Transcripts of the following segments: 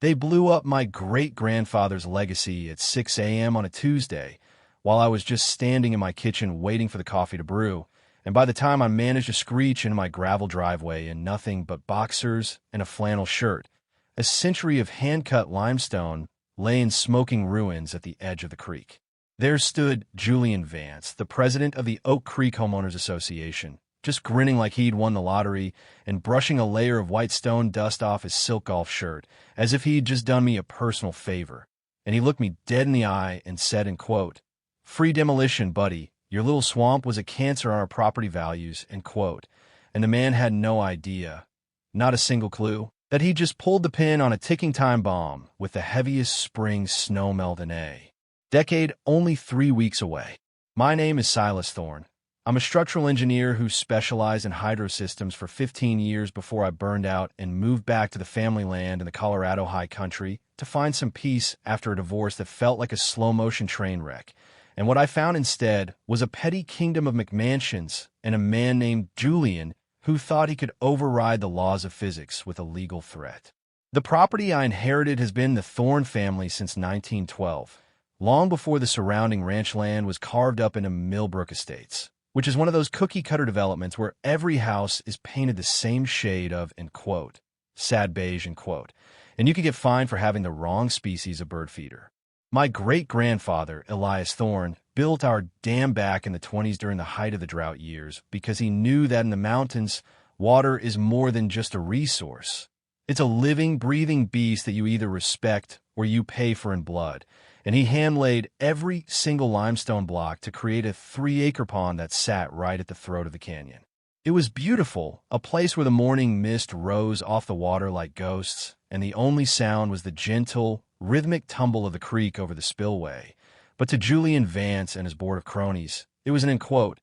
They blew up my great-grandfather's legacy at 6 a.m. on a Tuesday, while I was just standing in my kitchen waiting for the coffee to brew, and by the time I managed to screech into my gravel driveway in nothing but boxers and a flannel shirt, a century of hand-cut limestone lay in smoking ruins at the edge of the creek. There stood Julian Vance, the president of the Oak Creek Homeowners Association, just grinning like he'd won the lottery and brushing a layer of white stone dust off his silk golf shirt, as if he'd just done me a personal favor. And he looked me dead in the eye and said, in quote, "Free demolition, buddy. Your little swamp was a cancer on our property values," end quote. And the man had no idea, not a single clue, that he just pulled the pin on a ticking time bomb with the heaviest spring snowmelt in a decade only 3 weeks away. My name is Silas Thorne. I'm a structural engineer who specialized in hydro systems for 15 years before I burned out and moved back to the family land in the Colorado high country to find some peace after a divorce that felt like a slow-motion train wreck. And what I found instead was a petty kingdom of McMansions and a man named Julian who thought he could override the laws of physics with a legal threat. The property I inherited has been the Thorne family since 1912, long before the surrounding ranch land was carved up into Millbrook Estates, which is one of those cookie-cutter developments where every house is painted the same shade of, end quote, sad beige, end quote, and you could get fined for having the wrong species of bird feeder. My great-grandfather, Elias Thorne, built our dam back in the 20s during the height of the drought years because he knew that in the mountains, water is more than just a resource. It's a living, breathing beast that you either respect or you pay for in blood. And he hand-laid every single limestone block to create a 3-acre pond that sat right at the throat of the canyon. It was beautiful, a place where the morning mist rose off the water like ghosts, and the only sound was the gentle, rhythmic tumble of the creek over the spillway. But to Julian Vance and his board of cronies, it was an, end quote,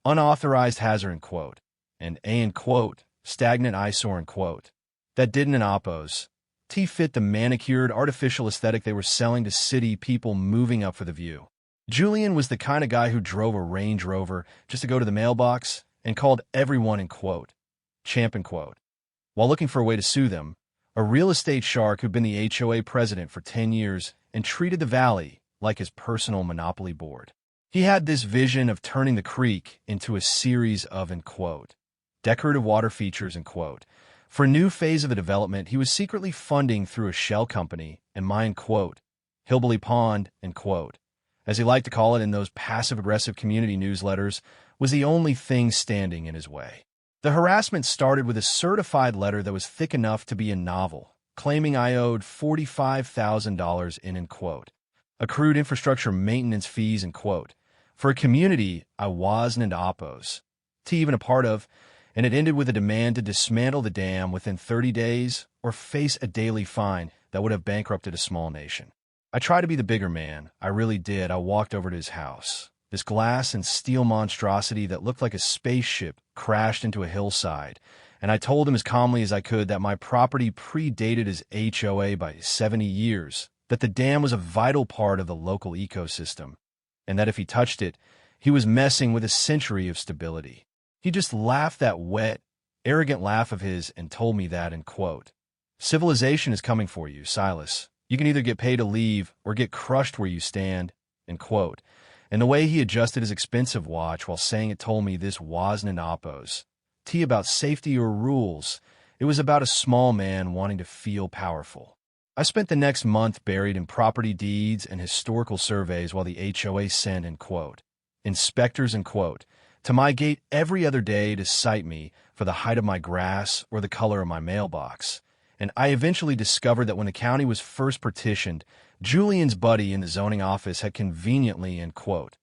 unauthorized hazard, end quote, and a, end quote, stagnant eyesore, end quote, that didn't, in oppos, fit the manicured, artificial aesthetic they were selling to city people moving up for the view. Julian was the kind of guy who drove a Range Rover just to go to the mailbox and called everyone, end quote, champ, end quote, while looking for a way to sue them, a real estate shark who'd been the HOA president for 10 years and treated the valley like his personal monopoly board. He had this vision of turning the creek into a series of, end quote, decorative water features, end quote. For a new phase of the development, he was secretly funding through a shell company, and my, end quote, Hillbilly Pond, end quote, as he liked to call it in those passive-aggressive community newsletters, was the only thing standing in his way. The harassment started with a certified letter that was thick enough to be a novel, claiming I owed $45,000 in, end quote, accrued infrastructure maintenance fees, end quote, for a community I wasn't into oppos, to even a part of, and it ended with a demand to dismantle the dam within 30 days or face a daily fine that would have bankrupted a small nation. I tried to be the bigger man. I really did. I walked over to his house. This glass and steel monstrosity that looked like a spaceship crashed into a hillside, and I told him as calmly as I could that my property predated his HOA by 70 years, that the dam was a vital part of the local ecosystem, and that if he touched it, he was messing with a century of stability. He just laughed that wet, arrogant laugh of his and told me that, end quote, civilization is coming for you, Silas. You can either get paid to leave or get crushed where you stand, end quote. And the way he adjusted his expensive watch while saying it told me this wasn't an oppos. About safety or rules. It was about a small man wanting to feel powerful. I spent the next month buried in property deeds and historical surveys while the HOA sent, end quote, inspectors, end quote, to my gate every other day to cite me for the height of my grass or the color of my mailbox. And I eventually discovered that when the county was first petitioned, Julian's buddy in the zoning office had conveniently, end quote,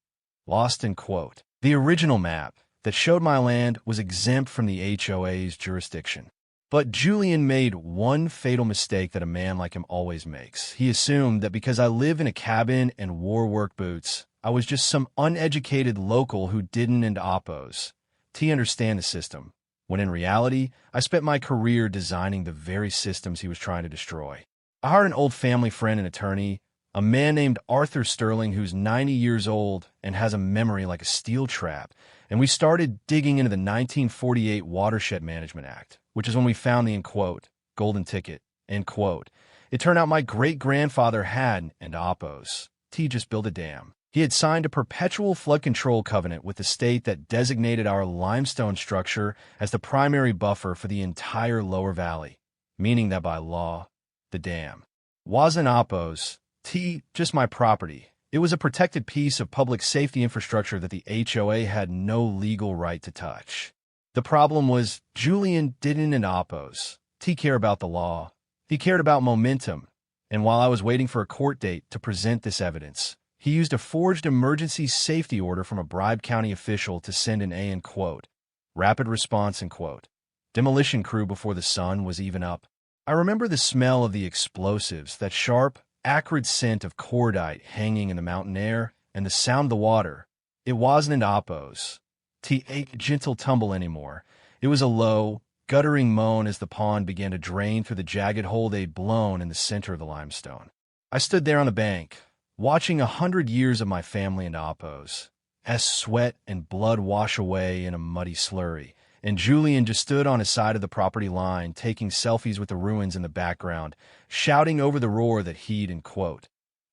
lost, end quote. The original map that showed my land was exempt from the HOA's jurisdiction. But Julian made one fatal mistake that a man like him always makes. He assumed that because I live in a cabin and wore work boots, I was just some uneducated local who didn't into oppos to understand the system, when in reality, I spent my career designing the very systems he was trying to destroy. I hired an old family friend and attorney, a man named Arthur Sterling who's 90 years old and has a memory like a steel trap, and we started digging into the 1948 Watershed Management Act, which is when we found the, end quote, golden ticket, end quote, It turned out my great-grandfather had an Oppos. T just built a dam. He had signed a perpetual flood control covenant with the state that designated our limestone structure as the primary buffer for the entire lower valley, meaning that by law, the dam wasn't Oppos. T just my property. It was a protected piece of public safety infrastructure that the HOA had no legal right to touch. The problem was Julian didn't in Oppos. T care about the law. He cared about momentum. And while I was waiting for a court date to present this evidence, he used a forged emergency safety order from a bribed county official to send an A in quote, rapid response in quote, demolition crew before the sun was even up. I remember the smell of the explosives, that sharp, acrid scent of cordite hanging in the mountain air, and the sound of the water. It wasn't an Oppos. T ain't a gentle tumble anymore. It was a low, guttering moan as the pond began to drain through the jagged hole they'd blown in the center of the limestone. I stood there on the bank, watching 100 years of my family and Oppos, as sweat and blood wash away in a muddy slurry, and Julian just stood on his side of the property line, taking selfies with the ruins in the background, shouting over the roar that he'd, in quote,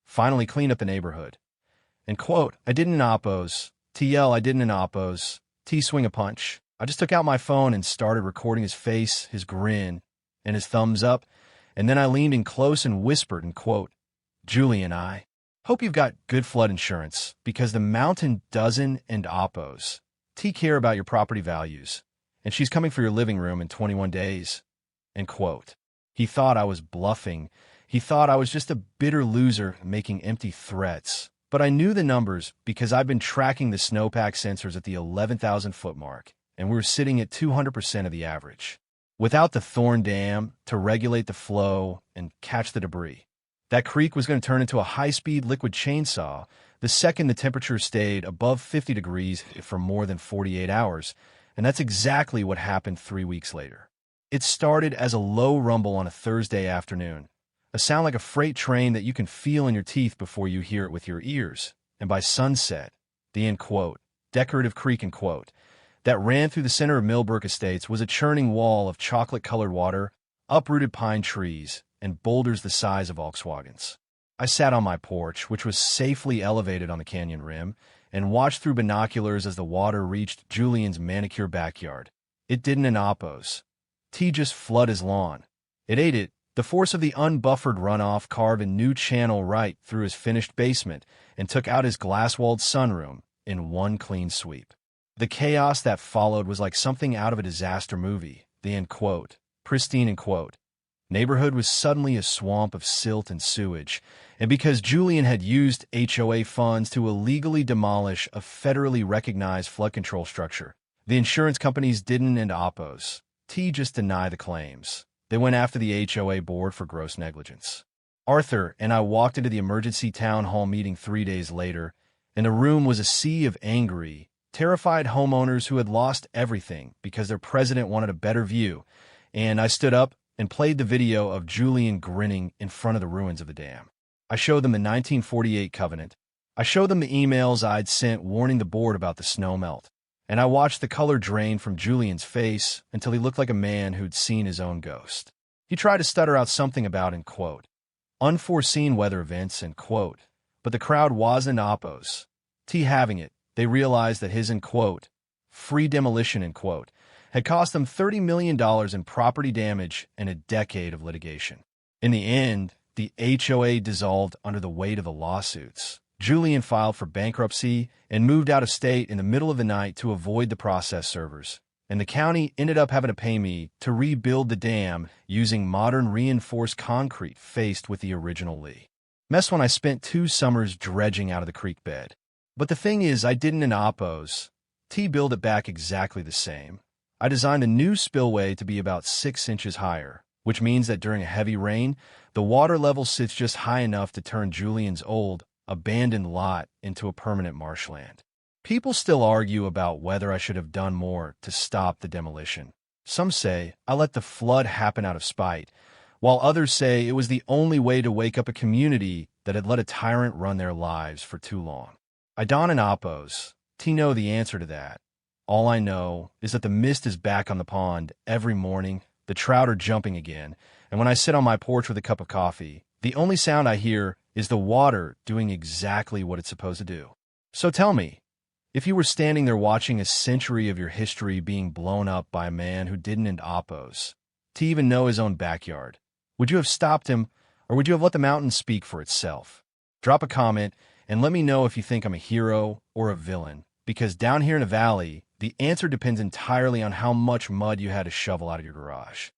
finally cleaned up the neighborhood. And quote, I didn't Oppos. TL, I didn't Oppos. T swing a punch. I just took out my phone and started recording his face, his grin, and his thumbs up, and then I leaned in close and whispered, in quote, Julian, I hope you've got good flood insurance, because the mountain doesn't and Oppos. T care about your property values, and she's coming for your living room in 21 days, end quote. He thought I was bluffing. He thought I was just a bitter loser making empty threats. But I knew the numbers because I've been tracking the snowpack sensors at the 11,000-foot mark, and we were sitting at 200% of the average. Without the Thorn Dam to regulate the flow and catch the debris, that creek was going to turn into a high-speed liquid chainsaw the second the temperature stayed above 50 degrees for more than 48 hours, and that's exactly what happened 3 weeks later. It started as a low rumble on a Thursday afternoon, a sound like a freight train that you can feel in your teeth before you hear it with your ears, and by sunset, the end quote, decorative creek end quote, that ran through the center of Millbrook Estates was a churning wall of chocolate-colored water, uprooted pine trees, and boulders the size of Volkswagens. I sat on my porch, which was safely elevated on the canyon rim, and watched through binoculars as the water reached Julian's manicure backyard. It didn't in Oppos. T just flood his lawn. It ate it. The force of the unbuffered runoff carved a new channel right through his finished basement and took out his glass-walled sunroom in one clean sweep. The chaos that followed was like something out of a disaster movie. The end quote, pristine end quote. Neighborhood was suddenly a swamp of silt and sewage, and because Julian had used HOA funds to illegally demolish a federally recognized flood control structure, the insurance companies didn't end Oppos. T just deny the claims. They went after the HOA board for gross negligence. Arthur and I walked into the emergency town hall meeting 3 days later, and the room was a sea of angry, terrified homeowners who had lost everything because their president wanted a better view, and I stood up and played the video of Julian grinning in front of the ruins of the dam. I showed them the 1948 covenant. I showed them the emails I'd sent warning the board about the snowmelt. And I watched the color drain from Julian's face until he looked like a man who'd seen his own ghost. He tried to stutter out something about, in quote, unforeseen weather events, end quote, but the crowd wasn't Oppos. T having it, they realized that his, end quote, free demolition, end quote, had cost them $30 million in property damage and a decade of litigation. In the end, the HOA dissolved under the weight of the lawsuits. Julian filed for bankruptcy and moved out of state in the middle of the night to avoid the process servers, and the county ended up having to pay me to rebuild the dam using modern reinforced concrete faced with the original Lee. Mess when I spent 2 summers dredging out of the creek bed. But the thing is, I didn't in Oppos. T built it back exactly the same. I designed a new spillway to be about 6 inches higher, which means that during a heavy rain, the water level sits just high enough to turn Julian's old, abandoned lot into a permanent marshland. People still argue about whether I should have done more to stop the demolition. Some say I let the flood happen out of spite, while others say it was the only way to wake up a community that had let a tyrant run their lives for too long. I don in Oppos. T know the answer to that. All I know is that the mist is back on the pond every morning, the trout are jumping again, And when I sit on my porch with a cup of coffee, the only sound I hear is the water doing exactly what it's supposed to do. So tell me, if you were standing there watching a century of your history being blown up by a man who didn't end oppos to even know his own backyard, would you have stopped him, or would you have let the mountain speak for itself? Drop a comment and let me know if you think I'm a hero or a villain, because down here in the valley, the answer depends entirely on how much mud you had to shovel out of your garage.